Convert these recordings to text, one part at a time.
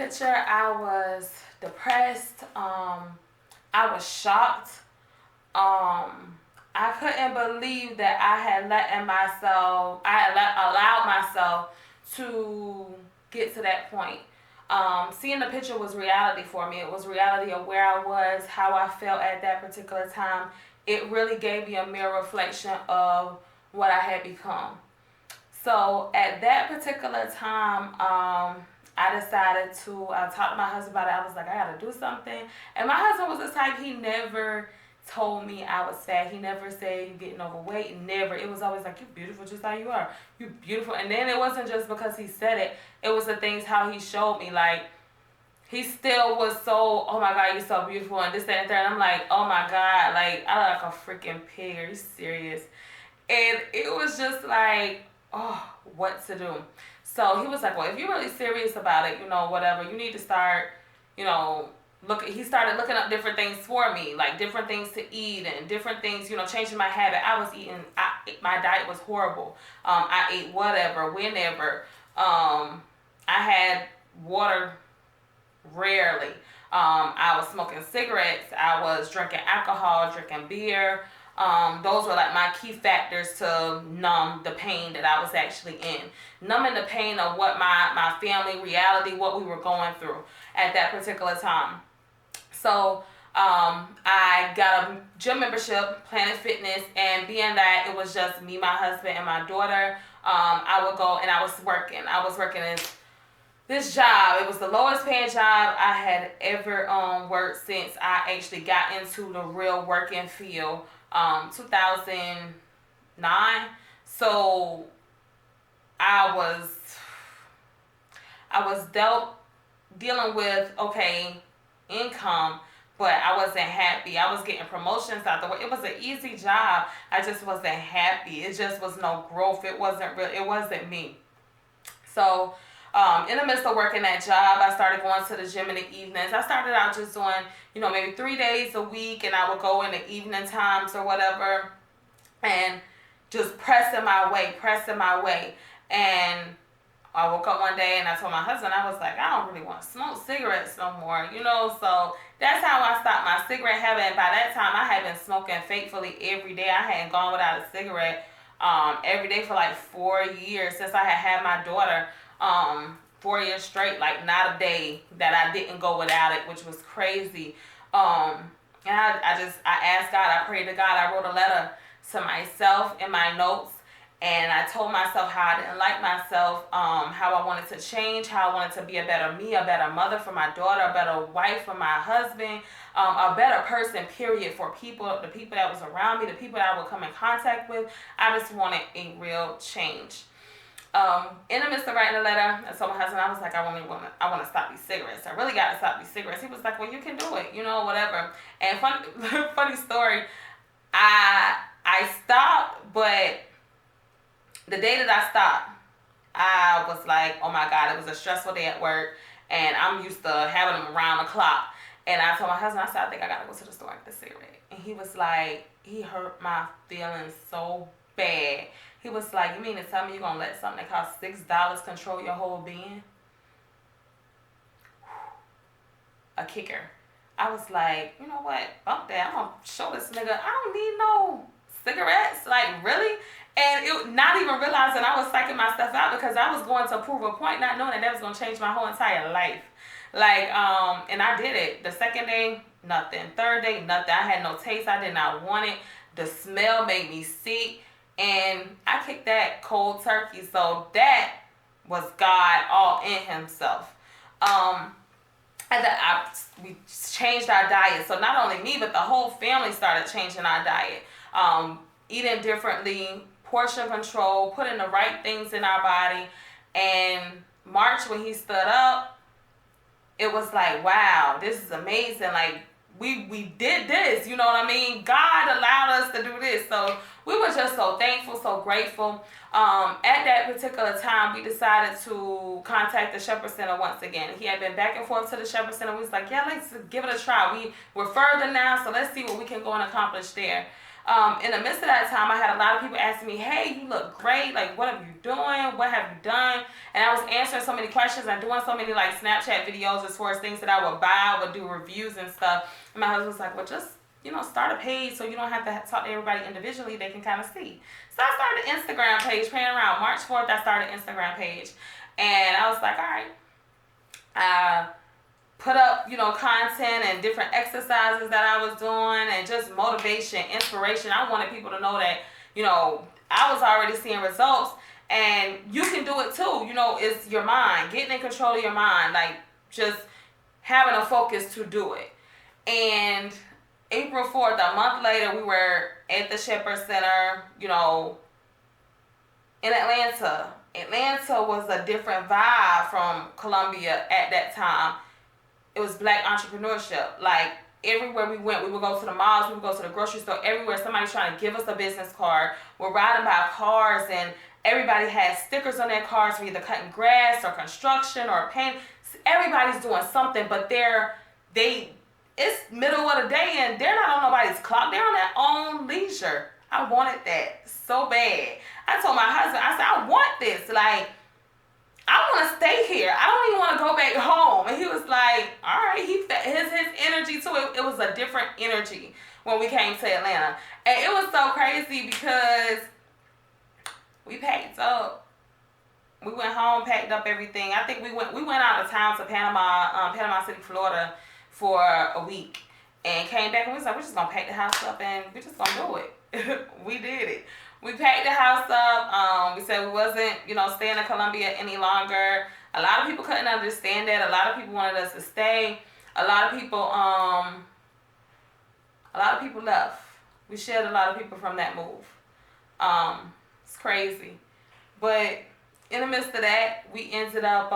picture, I was depressed. I was shocked. I couldn't believe that I had allowed myself to get to that point. Seeing the picture was reality for me. It was reality of where I was, how I felt at that particular time. It really gave me a mirror reflection of what I had become. So at that particular time, I decided to talk to my husband about it. I was like, I gotta do something. And my husband was the type, he never told me I was fat. He never said you getting overweight. Never. It was always like, you beautiful just how you are. You beautiful. And then it wasn't just because he said it. It was the things how he showed me. Like, he still was so, oh my God, you're so beautiful and this, that, and that. And I'm like, oh my God, like, I look like a freaking pig. Are you serious? And it was just like, oh, what to do. So he was like, well, if you're really serious about it, whatever, you need to start, you know, he started looking up different things for me, like different things to eat and different things, changing my habit. My diet was horrible. I ate whatever, whenever. I had water rarely. I was smoking cigarettes. I was drinking alcohol, drinking beer. Those were like my key factors to numb the pain that I was actually in. Numbing the pain of what my family reality, what we were going through at that particular time. So I got a gym membership, Planet Fitness, and being that it was just me, my husband, and my daughter, I would go and I was working. I was working in this job. It was the lowest paying job I had ever worked since I actually got into the real working field, 2009. So I was dealing with, okay, income, but I wasn't happy. I was getting promotions out the way. It was an easy job. I just wasn't happy. It just was no growth. It wasn't real. It wasn't me. So in the midst of working that job, I started going to the gym in the evenings. I started out just doing, maybe 3 days a week, and I would go in the evening times or whatever, and just pressing my way. And I woke up one day and I told my husband, I was like, I don't really want to smoke cigarettes no more, so that's how I stopped my cigarette habit. And by that time, I had been smoking faithfully every day. I hadn't gone without a cigarette every day for like 4 years since I had my daughter. 4 years straight, like not a day that I didn't go without it, which was crazy. And I asked God, I prayed to God, I wrote a letter to myself in my notes, and I told myself how I didn't like myself, how I wanted to change, how I wanted to be a better me, a better mother for my daughter, a better wife for my husband, a better person, period, for the people that was around me, the people that I would come in contact with. I just wanted a real change. In the midst of writing a letter, I told my husband, I was like, I want to stop these cigarettes. I really got to stop these cigarettes. He was like, well, you can do it, whatever. And funny story, I stopped, but the day that I stopped, I was like, oh my God, it was a stressful day at work, and I'm used to having them around the clock. And I told my husband, I said, I think I got to go to the store and get a cigarette. And he was like, he hurt my feelings so bad. He was like, you mean to tell me you're going to let something that costs $6 control your whole being? A kicker. I was like, you know what? Bump that. I'm going to show this nigga I don't need no cigarettes. Like, really? And not even realizing I was psyching myself out because I was going to prove a point, not knowing that was going to change my whole entire life. Like, and I did it. The second day, nothing. Third day, nothing. I had no taste. I did not want it. The smell made me sick. And I kicked that cold turkey. So that was God all in himself. We changed our diet. So not only me, but the whole family started changing our diet. Eating differently, portion control, putting the right things in our body. And March, when he stood up, it was like, wow, this is amazing. Like, we did this, you know what I mean? God allowed us to do this. So we were just so thankful, so grateful. At that particular time, we decided to contact the Shepherd Center once again. He had been back and forth to the Shepherd Center. We was like, yeah, let's give it a try. We're further now, so let's see what we can go and accomplish there. In the midst of that time, I had a lot of people asking me, hey, you look great. Like, what are you doing? What have you done? And I was answering so many questions and doing so many like Snapchat videos as far as things that I would buy, I would do reviews and stuff. And my husband was like, well, just, start a page so you don't have to talk to everybody individually. They can kind of see. So I started an Instagram page, playing around. March 4th, I started an Instagram page. And I was like, all right. Put up, content and different exercises that I was doing and just motivation, inspiration. I wanted people to know that, I was already seeing results and you can do it too. It's your mind, getting in control of your mind, like just having a focus to do it. And April 4th, a month later, we were at the Shepherd Center, in Atlanta. Atlanta was a different vibe from Columbia at that time. It was Black entrepreneurship. Like everywhere we went, we would go to the malls, we would go to the grocery store, everywhere somebody's trying to give us a business card. We're riding by cars and everybody has stickers on their cars for either cutting grass or construction or paint. Everybody's doing something, but it's middle of the day and they're not on nobody's clock. They're on their own leisure. I wanted that so bad. I told my husband, I said, I want this. Like, I want to stay here. I don't even want to go back home. And he was like, all right. His energy too. It was a different energy when we came to Atlanta. And it was so crazy because we packed up. We went home, packed up everything. I think we went out of town to Panama City, Florida for a week. And came back and we was like, we're just going to pack the house up and we're just going to do it. We did it. We packed the house up. We said we wasn't, staying in Columbia any longer. A lot of people couldn't understand that. A lot of people wanted us to stay. A lot of people left. We shed a lot of people from that move. It's crazy. But in the midst of that, we ended up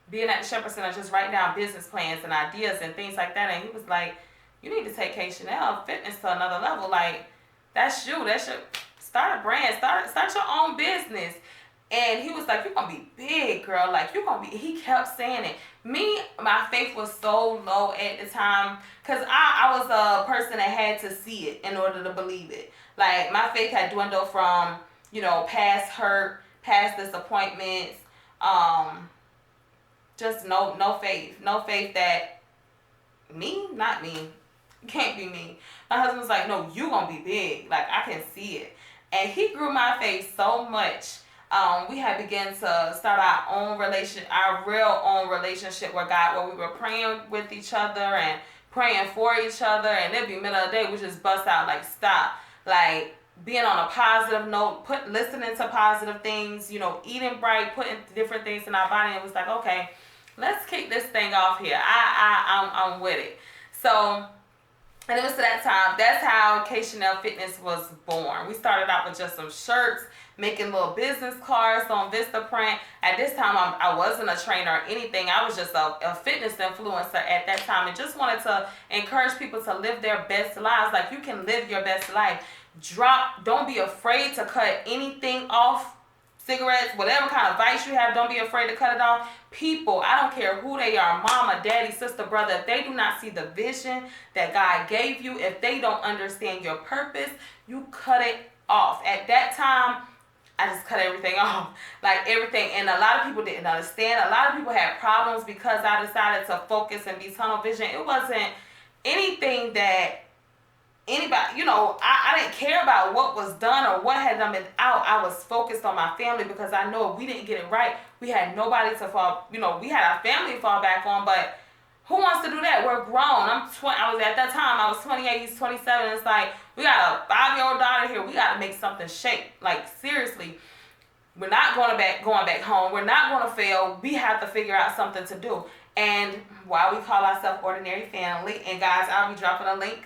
being at the Shepherd Center, just writing down business plans and ideas and things like that. And he was like, you need to take KChenelle fitness to another level. Like, that's you. That's your, start a brand. Start your own business. And he was like, you're going to be big, girl. Like, you're going to be, he kept saying it. Me, my faith was so low at the time because I was a person that had to see it in order to believe it. Like, my faith had dwindled from, past hurt, past disappointments, just no faith. No faith that not me. It can't be me. My husband was like, no, you gonna be big. Like, I can see it. And he grew my faith so much. We had begun to start our real own relationship with God, where we were praying with each other and praying for each other. And it'd be middle of the day, we just bust out, like, stop. Like, being on a positive note, listening to positive things, eating right, putting different things in our body. And it was like, okay, let's kick this thing off here. I'm with it. So, and it was to that time, that's how KChenelle Fitness was born. We started out with just some shirts, making little business cards on Vistaprint. At this time, I wasn't a trainer or anything. I was just a fitness influencer at that time and just wanted to encourage people to live their best lives. Like, you can live your best life. Don't be afraid to cut anything off. Cigarettes, whatever kind of vice you have, don't be afraid to cut it off. People, I don't care who they are, mama, daddy, sister, brother, if they do not see the vision that God gave you, if they don't understand your purpose, you cut it off. At that time, I just cut everything off. Like, everything. And a lot of people didn't understand. A lot of people had problems because I decided to focus and be tunnel vision. It wasn't anything that anybody, I didn't care about what was done or what had done been out. I was focused on my family because I know if we didn't get it right, we had nobody to fall, we had our family to fall back on, but who wants to do that? We're grown. I was at that time, I was 28, he's 27. It's like, we got a 5-year-old daughter here. We got to make something shake. Like, seriously, we're not going back home. We're not going to fail. We have to figure out something to do. And while we call ourselves Ordinary Family, and guys, I'll be dropping a link.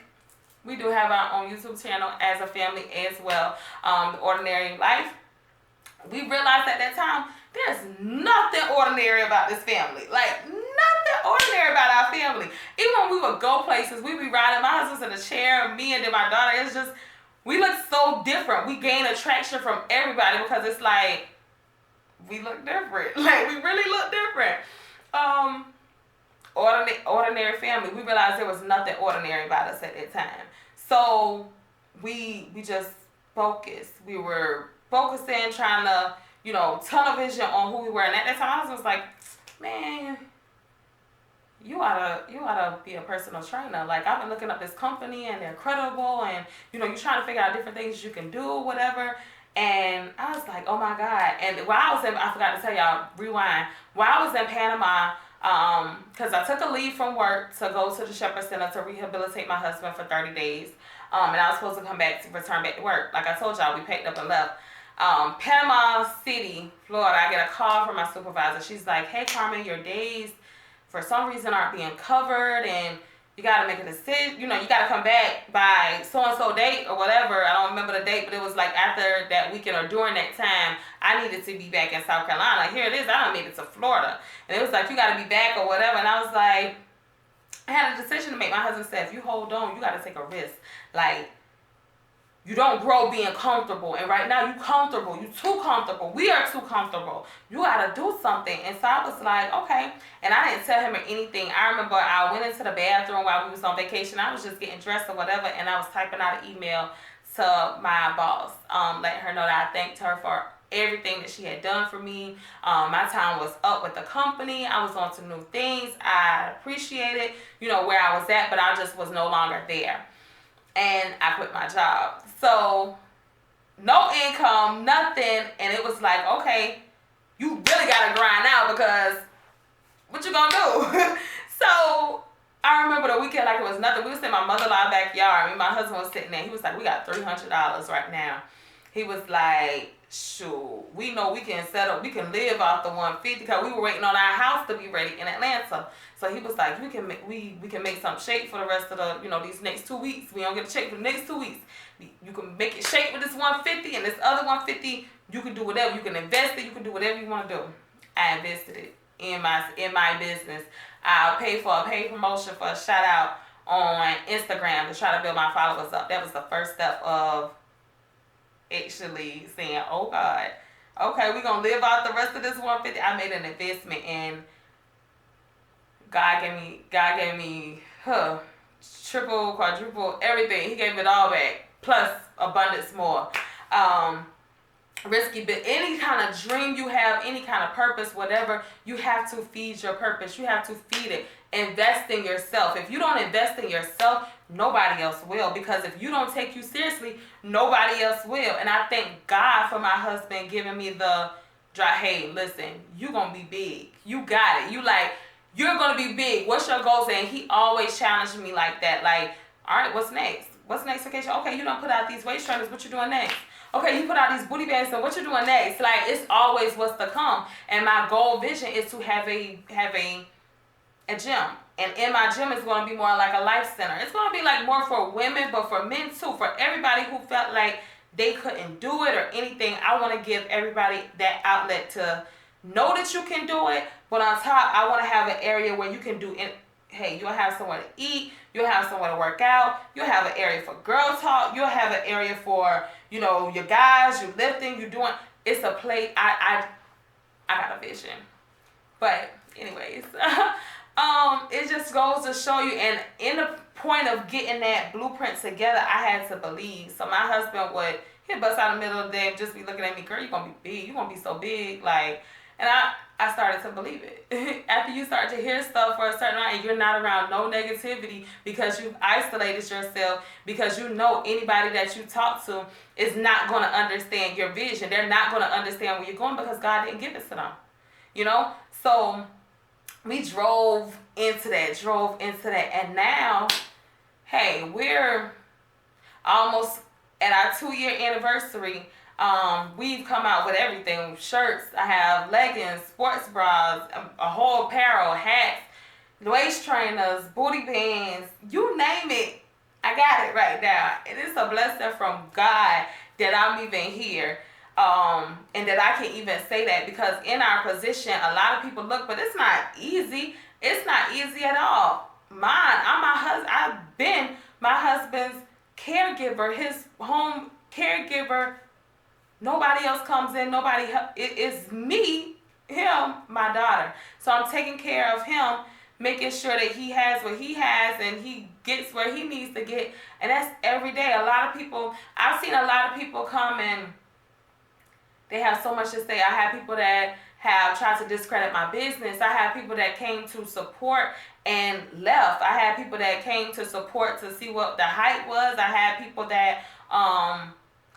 We do have our own YouTube channel as a family as well, The Ordinary Life. We realized at that time, there's nothing ordinary about this family. Like, nothing ordinary about our family. Even when we would go places, we'd be riding, my husband's in a chair, me and then my daughter. It's just, we look so different. We gain attraction from everybody because it's like, we look different. Like, we really look different. Ordinary family. We realized there was nothing ordinary about us at that time. So we just focused. We were focusing, trying to, tunnel vision on who we were. And at that time, I was like, man, you oughta be a personal trainer. Like, I've been looking up this company and they're credible, and you're trying to figure out different things you can do, whatever. And I was like, oh my God. And while I forgot to tell y'all, rewind. While I was in Panama, because I took a leave from work to go to the Shepherd Center to rehabilitate my husband for 30 days. And I was supposed to return back to work. Like I told y'all, we packed up and left. Panama City, Florida, I get a call from my supervisor. She's like, hey, Carmen, your days for some reason aren't being covered, and you got to make a decision. You got to come back by so-and-so date or whatever. I don't remember the date, but it was like after that weekend or during that time, I needed to be back in South Carolina. Here it is. I done made it to Florida. And it was like, you got to be back or whatever. And I was like, I had a decision to make. My husband said, if you hold on, you got to take a risk. Like, you don't grow being comfortable. And right now, you comfortable. You too comfortable. We are too comfortable. You got to do something. And so I was like, okay. And I didn't tell him or anything. I remember I went into the bathroom while we was on vacation. I was just getting dressed or whatever. And I was typing out an email to my boss, letting her know that I thanked her for everything that she had done for me. My time was up with the company. I was on to new things. I appreciated, where I was at, but I just was no longer there. And I quit my job. So, no income, nothing. And it was like, okay, you really got to grind out, because what you gonna do? So, I remember the weekend like it was nothing. We was in my mother-in-law's backyard. Me and my husband was sitting there. He was like, we got $300 right now. He was like, shoot, we know we can we can live off the 150, because we were waiting on our house to be ready in Atlanta. So he was like, we can make some shake for the rest of the, these next 2 weeks. We don't get a shake for the next 2 weeks. You can make it shake with this 150, and this other 150, you can do whatever. You can invest it. You can do whatever you want to do. I invested it in my business. I paid for a paid promotion for a shout out on Instagram to try to build my followers up. That was the first step of actually saying, oh God, okay, we're going to live out the rest of this 150. I made an investment, and God gave me triple, quadruple, everything. He gave it all back, plus abundance more. Risky, but any kind of dream you have, any kind of purpose, whatever, you have to feed your purpose. You have to feed it. Invest in yourself. If you don't invest in yourself, nobody else will. Because if you don't take you seriously, nobody else will. And I thank God for my husband giving me the hey, listen, you gonna be big. You got it. You're gonna be big. What's your goals? And he always challenged me like that. Like, all right, what's next? What's next vacation? Okay, you don't put out these waist trainers. What you doing next? Okay, you put out these booty bands, so what you doing next? Like, it's always what's to come. And my goal vision is to have a gym. And in my gym, it's going to be more like a life center. It's going to be like more for women, but for men too. For everybody who felt like they couldn't do it or anything, I want to give everybody that outlet to know that you can do it. But on top, I want to have an area where you can do it. Hey, you'll have somewhere to eat. You'll have somewhere to work out. You'll have an area for girl talk. You'll have an area for, your guys, you lifting, you doing. It's a place. I got a vision. But anyways, it just goes to show you. And in the point of getting that blueprint together, I had to believe. So my husband he'd bust out in the middle of the day and just be looking at me, girl, you're going to be big. You're going to be so big. Like, and I started to believe it. After you start to hear stuff for a certain amount and you're not around no negativity because you've isolated yourself, because anybody that you talk to is not going to understand your vision. They're not going to understand where you're going because God didn't give it to them. So we drove into that. And now, hey, we're almost at our 2-year anniversary. We've come out with everything. Shirts, I have leggings, sports bras, a whole apparel, hats, waist trainers, booty bands, you name it. I got it right now. And it's a blessing from God that I'm even here. And that I can even say that, because in our position, a lot of people look, but it's not easy. It's not easy at all. I've been my husband's caregiver, his home caregiver. Nobody else comes in. Nobody help. It is me, him, my daughter. So I'm taking care of him making sure that he has what he has and he gets where he needs to get. And that's every day. A lot of people, I've seen a lot of people come and they have so much to say. I have people that have tried to discredit my business. I have people that came to support and left. I had people that came to support to see what the hype was. I had people that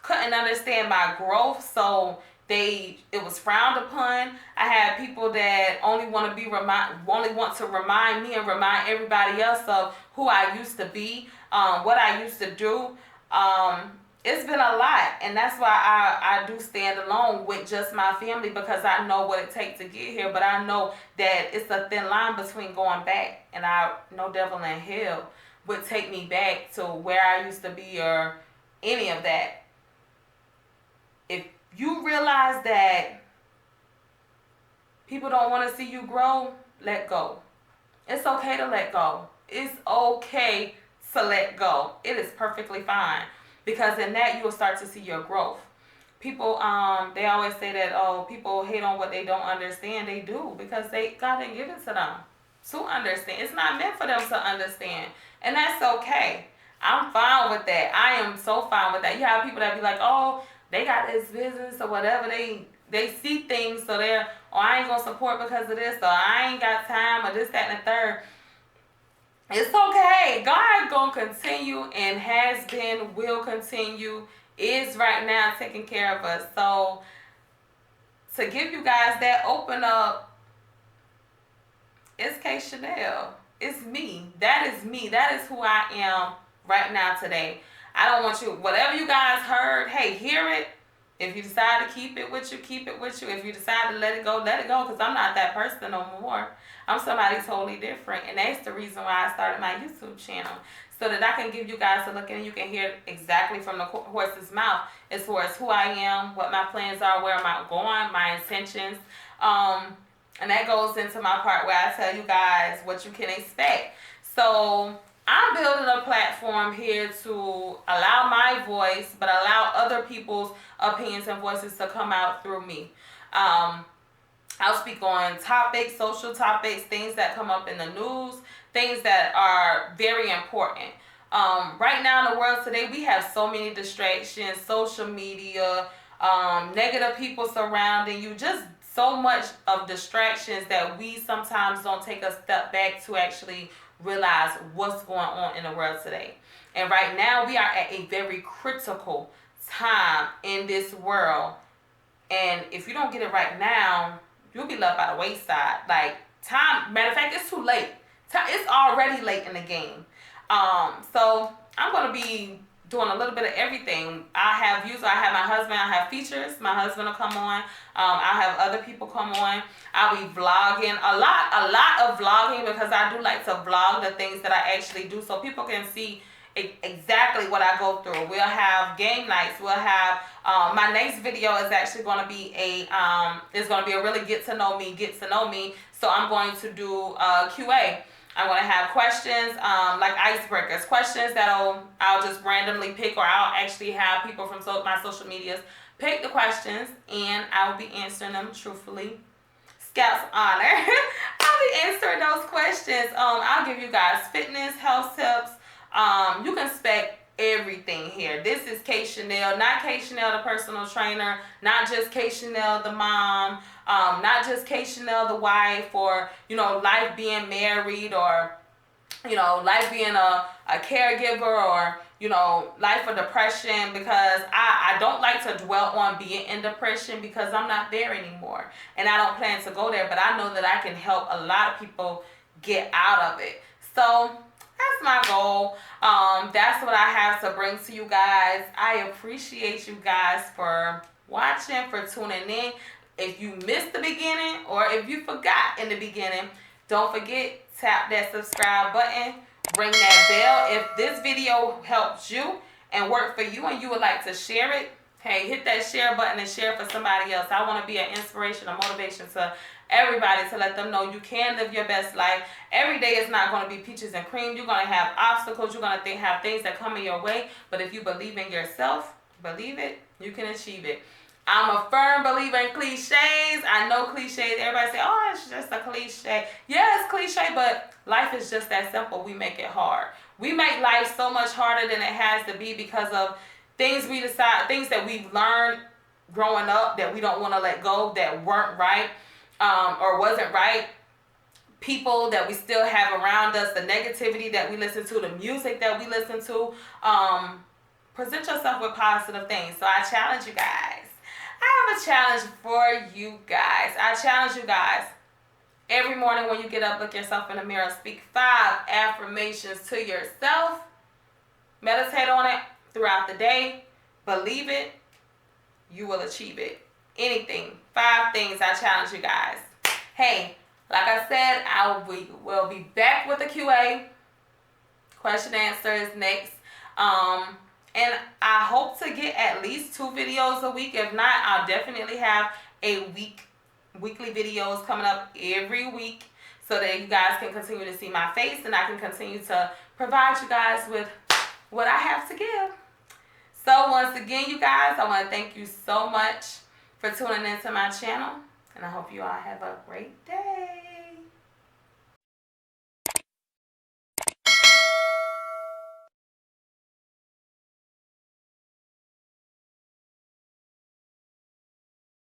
couldn't understand my growth, so it was frowned upon. I had people that only want to remind me and remind everybody else of who I used to be, what I used to do. It's been a lot, and that's why I do stand alone with just my family, because I know what it takes to get here, but I know that it's a thin line between going back, and no devil in hell would take me back to where I used to be or any of that. If you realize that people don't want to see you grow, let go. It's okay to let go. It's okay to let go. It is perfectly fine. Because in that, you will start to see your growth. People, they always say that, oh, people hate on what they don't understand. They do, because God didn't give it to them to understand. It's not meant for them to understand. And that's okay. I'm fine with that. I am so fine with that. You have people that be like, oh, they got this business or whatever. They see things, so I ain't going to support because of this, or I ain't got time, or this, that, and the third. It's okay. God gonna continue and has been, will continue, is right now taking care of us. So to give you guys that open up, it's KChenelle. It's me. That is me. That is who I am right now today. I don't want you, whatever you guys heard, hey, hear it. If you decide to keep it with you, keep it with you. If you decide to let it go, because I'm not that person no more. I'm somebody totally different. And that's the reason why I started my YouTube channel, so that I can give you guys a look and you can hear exactly from the horse's mouth as far as who I am, what my plans are, where am I going, my intentions. And that goes into my part where I tell you guys what you can expect. So I'm building a platform here to allow my voice, but allow other people's opinions and voices to come out through me. I'll speak on topics, social topics, things that come up in the news, things that are very important. Right now in the world today, we have so many distractions, social media, negative people surrounding you, just so much of distractions that we sometimes don't take a step back to actually realize what's going on in the world today. And right now we are at a very critical time in this world. And if you don't get it right now, you'll be left by the wayside. Like, matter of fact, it's too late. It's already late in the game. So I'm going to be doing a little bit of everything. I have views. I have my husband. I have features. My husband will come on. I'll have other people come on. I'll be vlogging. A lot of vlogging, because I do like to vlog the things that I actually do, so people can see exactly what I go through. We'll have game nights. We'll have my next video is actually going to be a really get to know me. So I'm going to do QA. I'm going to have questions, like icebreakers, questions that I'll just randomly pick, or I'll actually have people from my social medias pick the questions, and I'll be answering them truthfully. Scout's honor. I'll be answering those questions. I'll give you guys fitness, health tips. You can expect everything here. This is KChenelle, not KChenelle the personal trainer, not just KChenelle the mom, not just KChenelle the wife, or life being married, or life being a caregiver, or life of depression, because I don't like to dwell on being in depression, because I'm not there anymore, and I don't plan to go there, but I know that I can help a lot of people get out of it. So that's my goal. That's what I have to bring to you guys. I appreciate you guys for watching, for tuning in. If you missed the beginning, or if you forgot in the beginning, don't forget, tap that subscribe button, ring that bell. If this video helps you and worked for you, and you would like to share it, hey, hit that share button and share for somebody else. I want to be an inspiration, a motivation to everybody, to let them know you can live your best life. Every day is not going to be peaches and cream. You're going to have obstacles. You're going to have things that come in your way. But if you believe in yourself, believe it, you can achieve it. I'm a firm believer in cliches. I know cliches. Everybody say, oh, it's just a cliche. Yeah, it's cliche, but life is just that simple. We make it hard. We make life so much harder than it has to be because of things things that we've learned growing up that we don't want to let go, that weren't right, or wasn't right. People that we still have around us, the negativity that we listen to, the music that we listen to. Present yourself with positive things. So I challenge you guys. I have a challenge for you guys. I challenge you guys. Every morning when you get up, look yourself in the mirror. Speak 5 affirmations to yourself. Meditate on it throughout the day. Believe it. You will achieve it. Anything. 5 things I challenge you guys. Hey, like I said, I will be back with a QA. Question answers next. And I hope to get at least 2 videos a week. If not, I'll definitely have weekly videos coming up every week so that you guys can continue to see my face and I can continue to provide you guys with what I have to give. So once again, you guys, I want to thank you so much for tuning into my channel, and I hope you all have a great day.